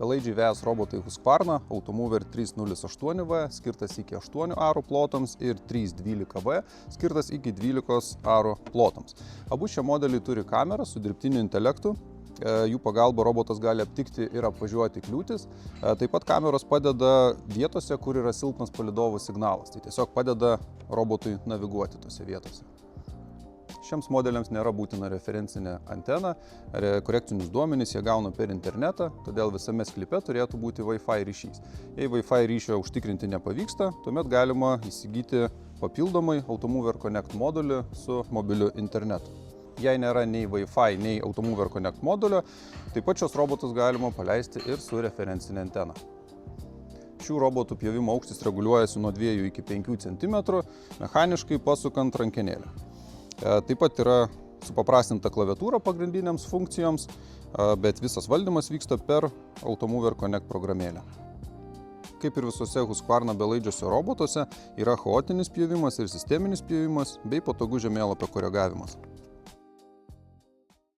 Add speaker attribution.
Speaker 1: Belaidžiai VS robotai Husqvarna Automover 308V skirtas iki 8 arų plotams ir 312V skirtas iki 12 arų plotams. Abu šie modeliai turi kamerą su dirbtiniu intelektu. Jų pagalba robotas gali aptikti ir apvažiuoti kliūtis. Taip pat kameros padeda vietose, kur yra silpnas palydovų signalas. Tai tiesiog padeda robotui naviguoti tose vietose. Šiems modeliams nėra būtina referencinė antena, korekcinius duomenys jie gauna per internetą, todėl visame sklype turėtų būti Wi-Fi ryšys. Jei Wi-Fi ryšio užtikrinti nepavyksta, tuomet galima įsigyti papildomai Automover Connect modulį su mobiliu internetu. Jei nėra nei Wi-Fi, nei Automover Connect modulio, taip pat šios robotus galima paleisti ir su referencinė antena. Šių robotų pjovimo aukštis reguliuojasi nuo 2 iki 5 cm, mechaniškai pasukant rankenėlę. Taip pat yra supaprastinta klaviatūra pagrindiniams funkcijoms, bet visas valdymas vyksta per Automover Connect programėlę. Kaip ir visose Husqvarna belaidžiuose robotuose, yra chaotinis pjovimas ir sisteminis pjovimas bei patogus žemėlapio koregavimas.